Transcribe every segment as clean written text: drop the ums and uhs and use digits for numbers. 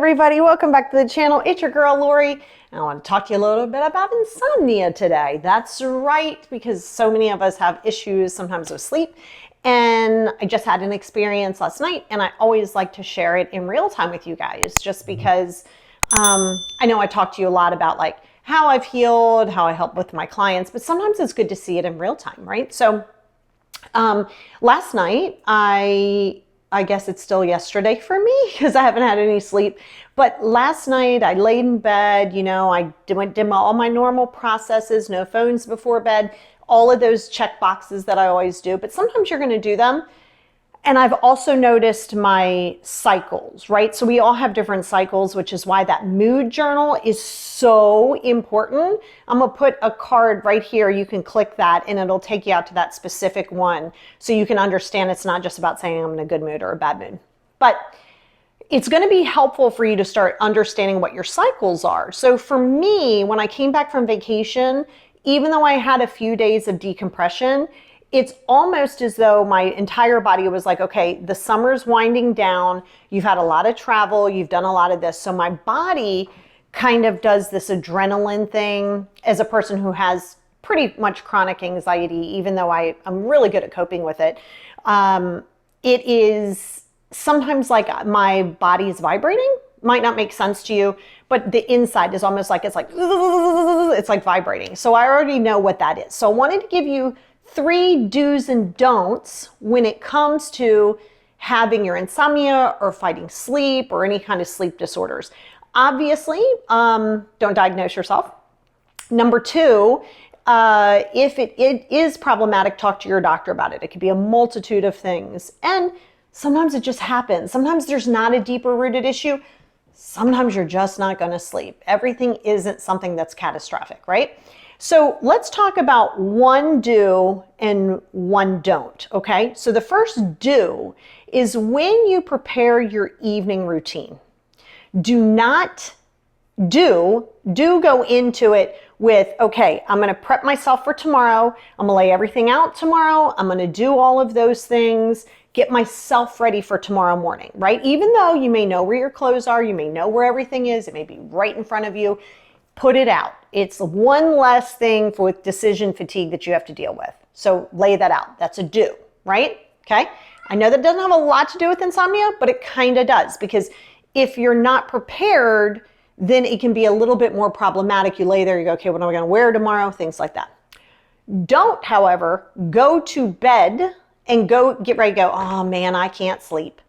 everybody, welcome back to the channel. It's your girl Lori, and I want to talk to you a little bit about insomnia today. That's right, because so many of us have issues sometimes with sleep, and I just had an experience last night, and I always like to share it in real time with you guys, just because I know I talk to you a lot about like how I've healed, how I help with my clients, but sometimes it's good to see it in real time, right? So last night, I guess it's still yesterday for me because I haven't had any sleep. But last night I laid in bed, you know, I did all my normal processes, no phones before bed, all of those check boxes that I always do. But sometimes you're going to do them. And I've also noticed my cycles, right? So we all have different cycles, which is why that mood journal is so important. I'm going to put a card right here. You can click that and it'll take you out to that specific one. So you can understand it's not just about saying I'm in a good mood or a bad mood. But it's going to be helpful for you to start understanding what your cycles are. So for me, when I came back from vacation, even though I had a few days of decompression, it's almost as though my entire body was like, okay, the summer's winding down. You've had a lot of travel. You've done a lot of this. So my body kind of does this adrenaline thing as a person who has pretty much chronic anxiety, even though I'm really good at coping with it. It is sometimes like my body is vibrating. Might not make sense to you, but the inside is almost like, it's like vibrating. So I already know what that is. So I wanted to give you 3 do's and don'ts when it comes to having your insomnia or fighting sleep or any kind of sleep disorders. Obviously, don't diagnose yourself. Number 2, if it is problematic, talk to your doctor about it. It could be a multitude of things. And sometimes it just happens. Sometimes there's not a deeper rooted issue. Sometimes you're just not going to sleep. Everything isn't something that's catastrophic, right? So let's talk about 1 do and 1 don't, okay? So the first do is when you prepare your evening routine. Do go into it with, okay, I'm going to prep myself for tomorrow. I'm going to lay everything out tomorrow. I'm going to do all of those things, get myself ready for tomorrow morning, right? Even though you may know where your clothes are, you may know where everything is, it may be right in front of you. Put it out. It's one less thing with decision fatigue that you have to deal with. So lay that out. That's a do, right? Okay. I know that doesn't have a lot to do with insomnia, but it kind of does, because if you're not prepared, then it can be a little bit more problematic. You lay there, you go, okay, what am I going to wear tomorrow? Things like that. Don't, however, go to bed and go get ready to go, oh man, I can't sleep.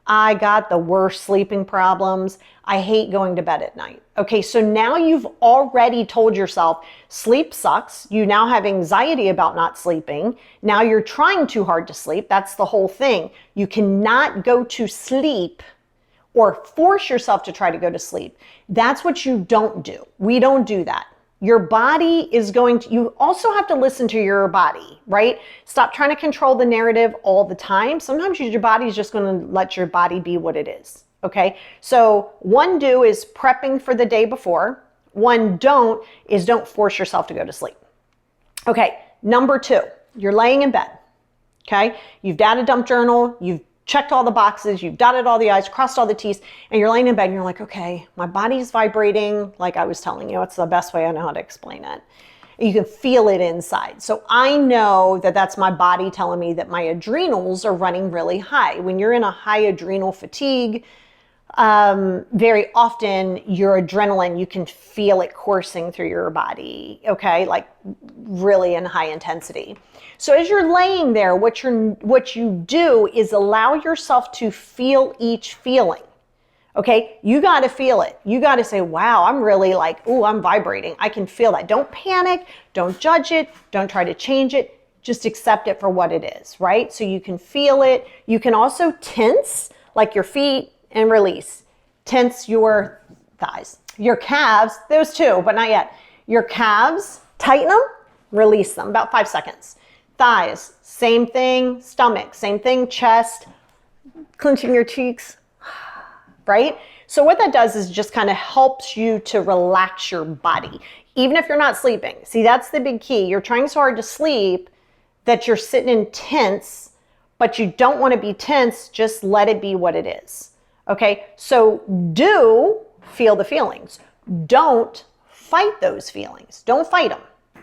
I got the worst sleeping problems. I hate going to bed at night. Okay, so now you've already told yourself sleep sucks. You now have anxiety about not sleeping. Now you're trying too hard to sleep. That's the whole thing. You cannot go to sleep or force yourself to try to go to sleep. That's what you don't do. We don't do that. Your body is going to, you also have to listen to your body, right? Stop trying to control the narrative all the time. Sometimes your body is just going to let your body be what it is, okay? So 1 do is prepping for the day before. 1 don't is don't force yourself to go to sleep. Okay, number 2, you're laying in bed, okay? You've data dump journal, you've checked all the boxes, you've dotted all the I's, crossed all the T's, and you're laying in bed and you're like, okay, my body's vibrating, like I was telling you. It's the best way I know how to explain it. You can feel it inside. So I know that that's my body telling me that my adrenals are running really high. When you're in a high adrenal fatigue, very often your adrenaline, you can feel it coursing through your body, okay, like really in high intensity. So as you're laying there, what you do is allow yourself to feel each feeling, okay? You got to feel it. You got to say, wow, I'm really like, ooh, I'm vibrating. I can feel that. Don't panic. Don't judge it. Don't try to change it. Just accept it for what it is, right? So you can feel it. You can also tense, like your feet, and release. Tense your thighs. Your calves, those too, but not yet. Your calves, tighten them, release them, about 5 seconds. Thighs, same thing. Stomach, same thing. Chest, clenching your cheeks, right? So what that does is just kind of helps you to relax your body, even if you're not sleeping. See, that's the big key. You're trying so hard to sleep that you're sitting in tense, but you don't want to be tense. Just let it be what it is. Okay, so do feel the feelings. Don't fight those feelings. Don't fight them.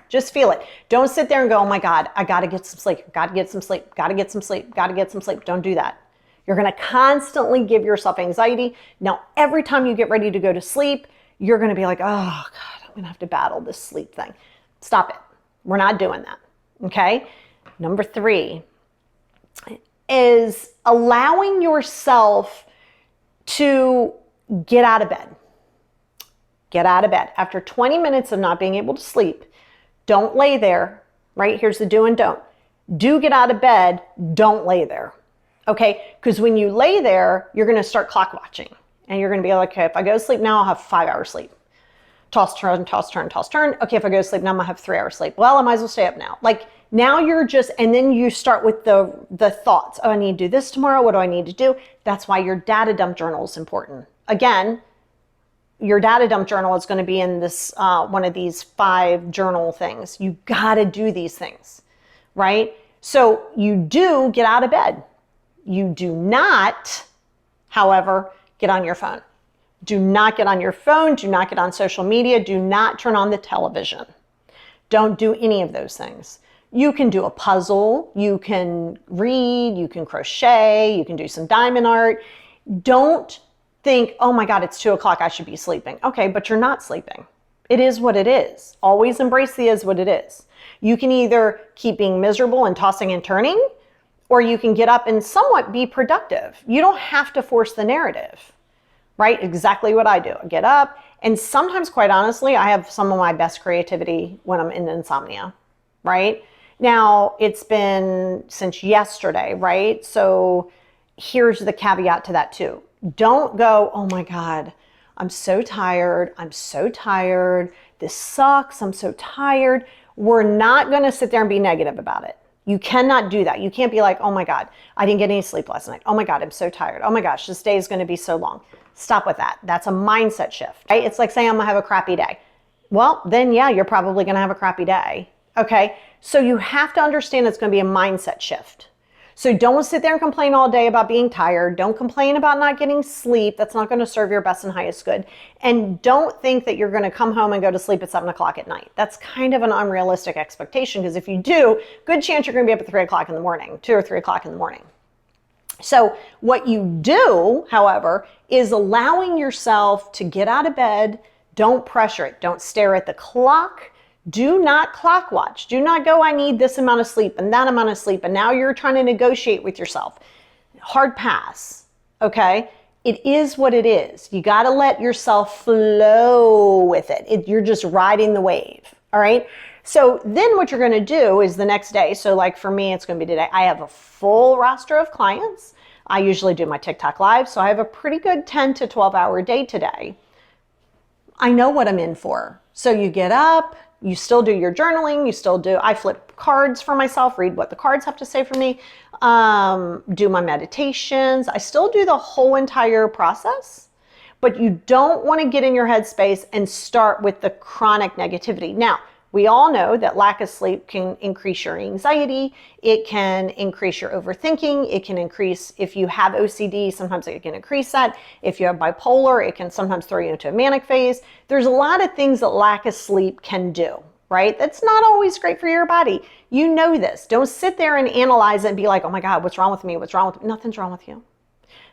Just feel it. Don't sit there and go, oh my God, I got to get some sleep. Got to get some sleep. Got to get some sleep. Got to get some sleep. Don't do that. You're going to constantly give yourself anxiety. Now, every time you get ready to go to sleep, you're going to be like, oh God, I'm going to have to battle this sleep thing. Stop it. We're not doing that. Okay. Number 3 is allowing yourself to get out of bed. Get out of bed. After 20 minutes of not being able to sleep, don't lay there, right? Here's the do and don't. Do get out of bed. Don't lay there. Okay? Because when you lay there, you're going to start clock watching. And you're going to be like, okay, if I go to sleep now, I'll have 5 hours sleep. Toss, turn, toss, turn, toss, turn. Okay, if I go to sleep now, I'm going to have 3 hours sleep. Well, I might as well stay up now. Like, now you're just, and then you start with the thoughts. Oh, I need to do this tomorrow. What do I need to do? That's why your data dump journal is important. Again, your data dump journal is going to be in this one of these 5 journal things. You got to do these things, right? So you do get out of bed. You do not, however, get on your phone. Do not get on your phone. Do not get on social media. Do not turn on the television. Don't do any of those things. You can do a puzzle. You can read. You can crochet. You can do some diamond art. Don't think, oh my God, it's 2 o'clock, I should be sleeping. Okay, but you're not sleeping. It is what it is. Always embrace the is what it is. You can either keep being miserable and tossing and turning, or you can get up and somewhat be productive. You don't have to force the narrative, right? Exactly what I do. I get up, and sometimes, quite honestly, I have some of my best creativity when I'm in insomnia, right? Now, it's been since yesterday, right? So here's the caveat to that too. Don't go, oh my God, I'm so tired. I'm so tired. This sucks. I'm so tired. We're not going to sit there and be negative about it. You cannot do that. You can't be like, oh my God, I didn't get any sleep last night. Oh my God, I'm so tired. Oh my gosh, this day is going to be so long. Stop with that. That's a mindset shift, right? It's like saying I'm going to have a crappy day. Well, then yeah, you're probably going to have a crappy day. Okay. So you have to understand it's going to be a mindset shift. So don't sit there and complain all day about being tired. Don't complain about not getting sleep. That's not going to serve your best and highest good. And don't think that you're going to come home and go to sleep at 7 o'clock at night. That's kind of an unrealistic expectation, because if you do, good chance you're going to be up at 3 o'clock in the morning, 2 or 3 o'clock in the morning. So what you do, however, is allowing yourself to get out of bed. Don't pressure it. Don't stare at the clock. Do not clock watch. Do not go, I need this amount of sleep and that amount of sleep, and now you're trying to negotiate with yourself. Hard pass, okay? It is what it is. You got to let yourself flow with it. You're just riding the wave, all right? So then what you're going to do is the next day, so like for me, it's going to be today, I have a full roster of clients. I usually do my TikTok live, so I have a pretty good 10 to 12 hour day today. I know what I'm in for. So you get up, you still do your journaling, I flip cards for myself, read what the cards have to say for me, do my meditations. I still do the whole entire process, but you don't want to get in your headspace and start with the chronic negativity. Now, we all know that lack of sleep can increase your anxiety. It can increase your overthinking. It can increase, if you have OCD, sometimes it can increase that. If you have bipolar, it can sometimes throw you into a manic phase. There's a lot of things that lack of sleep can do, right? That's not always great for your body. You know this. Don't sit there and analyze it and be like, oh my God, what's wrong with me? What's wrong with me? Nothing's wrong with you.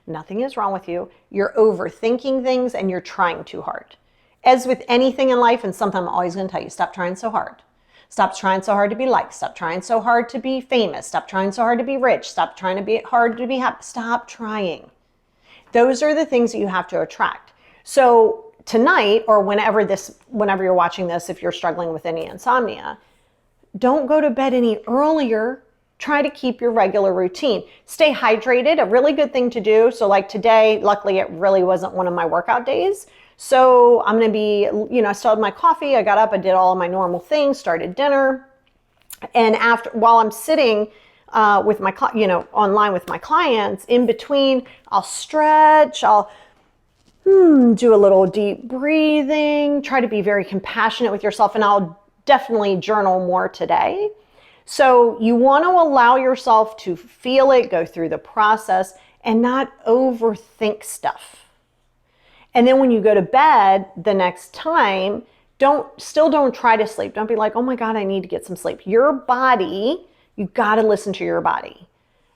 Nothing is wrong with you. You're overthinking things and you're trying too hard. As with anything in life, and something I'm always going to tell you, stop trying so hard. Stop trying so hard to be liked. Stop trying so hard to be famous. Stop trying so hard to be rich. Stop trying to be hard to be happy. Stop trying. Those are the things that you have to attract. So tonight, or whenever you're watching this, if you're struggling with any insomnia, don't go to bed any earlier. Try to keep your regular routine. Stay hydrated, a really good thing to do. So like today, luckily it really wasn't one of my workout days. So I'm going to be, I still had my coffee. I got up, I did all of my normal things, started dinner. And while I'm sitting with my, online with my clients, in between, I'll stretch, I'll do a little deep breathing, try to be very compassionate with yourself, and I'll definitely journal more today. So you want to allow yourself to feel it, go through the process, and not overthink stuff. And then when you go to bed the next time, still don't try to sleep. Don't be like, oh my God, I need to get some sleep. Your body, you got to listen to your body.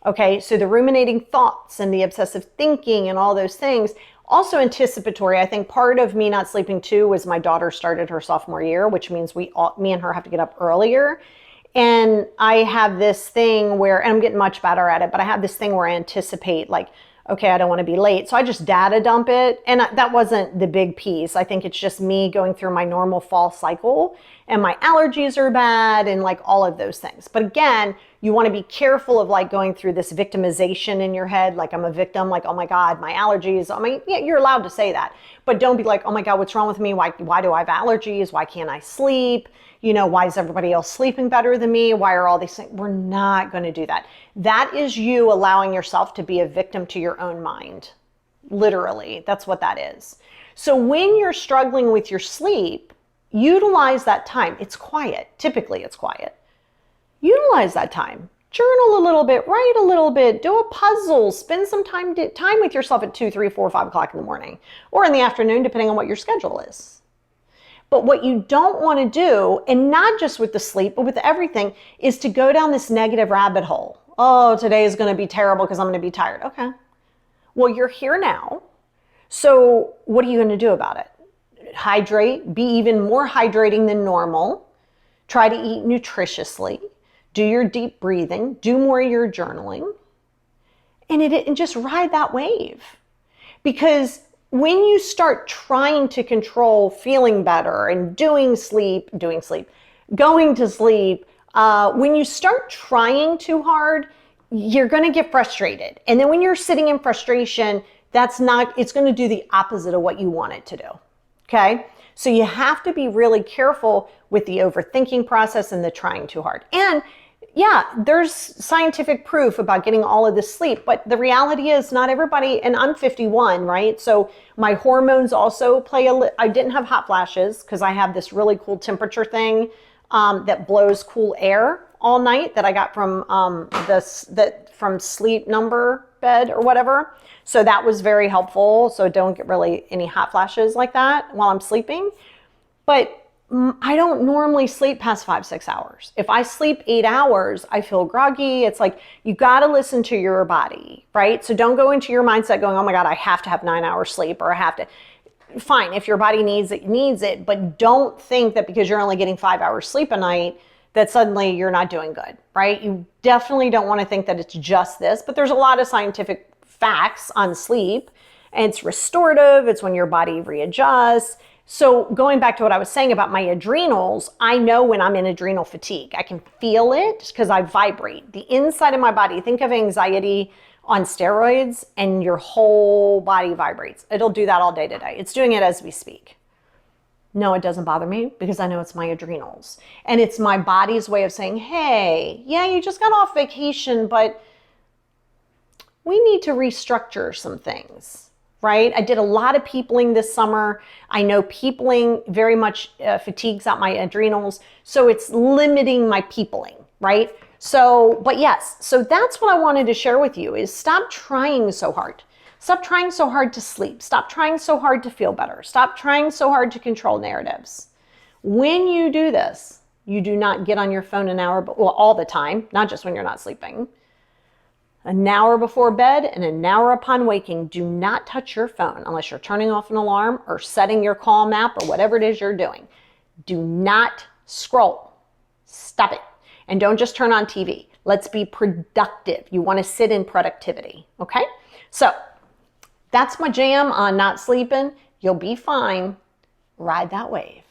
Okay, so the ruminating thoughts and the obsessive thinking and all those things, also anticipatory. I think part of me not sleeping too was my daughter started her sophomore year, which means me and her have to get up earlier. And I have this thing where, and I'm getting much better at it, but I have this thing where I anticipate like, okay, I don't want to be late. So I just data dump it. And that wasn't the big piece. I think it's just me going through my normal fall cycle and my allergies are bad and like all of those things. But again, you want to be careful of like going through this victimization in your head. Like I'm a victim, like, oh my God, my allergies. I mean, yeah, you're allowed to say that, but don't be like, oh my God, what's wrong with me? Why do I have allergies? Why can't I sleep? Why is everybody else sleeping better than me? Why are all these things? We're not going to do that. That is you allowing yourself to be a victim to your own mind. Literally, that's what that is. So when you're struggling with your sleep, utilize that time. It's quiet. Typically, it's quiet. Utilize that time. Journal a little bit, write a little bit, do a puzzle, spend some time with yourself at 2, 3, 4, 5 o'clock in the morning or in the afternoon, depending on what your schedule is. But what you don't want to do, and not just with the sleep, but with everything, is to go down this negative rabbit hole. Oh, today is going to be terrible because I'm going to be tired. Okay. Well, you're here now. So what are you going to do about it? Hydrate, be even more hydrating than normal. Try to eat nutritiously. Do your deep breathing. Do more of your journaling. And just ride that wave. Because when you start trying to control feeling better and going to sleep, when you start trying too hard, you're going to get frustrated. And then when you're sitting in frustration, it's going to do the opposite of what you want it to do. Okay? So you have to be really careful with the overthinking process and the trying too hard. And yeah, there's scientific proof about getting all of this sleep, but the reality is not everybody, and I'm 51, right? So my hormones also play I didn't have hot flashes because I have this really cool temperature thing that blows cool air all night that I got from from Sleep Number bed or whatever. So that was very helpful. So don't get really any hot flashes like that while I'm sleeping. But I don't normally sleep past 5-6 hours. If I sleep 8 hours, I feel groggy. It's like, you got to listen to your body, right? So don't go into your mindset going, oh my God, I have to have 9 hours sleep, or I have to. Fine, if your body needs it, but don't think that because you're only getting 5 hours sleep a night, that suddenly you're not doing good, right? You definitely don't want to think that it's just this, but there's a lot of scientific facts on sleep, and it's restorative. It's when your body readjusts. So going back to what I was saying about my adrenals, I know when I'm in adrenal fatigue. I can feel it because I vibrate. The inside of my body, think of anxiety on steroids and your whole body vibrates. It'll do that all day today. It's doing it as we speak. No, it doesn't bother me because I know it's my adrenals. And it's my body's way of saying, hey, yeah, you just got off vacation, but we need to restructure some things. Right? I did a lot of peopling this summer. I know peopling very much fatigues out my adrenals. So it's limiting my peopling, right? So, but yes, so that's what I wanted to share with you is stop trying so hard. Stop trying so hard to sleep. Stop trying so hard to feel better. Stop trying so hard to control narratives. When you do this, you do not get on your phone an hour, all the time, not just when you're not sleeping. An hour before bed and an hour upon waking, do not touch your phone unless you're turning off an alarm or setting your calm app or whatever it is you're doing. Do not scroll. Stop it. And don't just turn on TV. Let's be productive. You want to sit in productivity, okay? So that's my jam on not sleeping. You'll be fine. Ride that wave.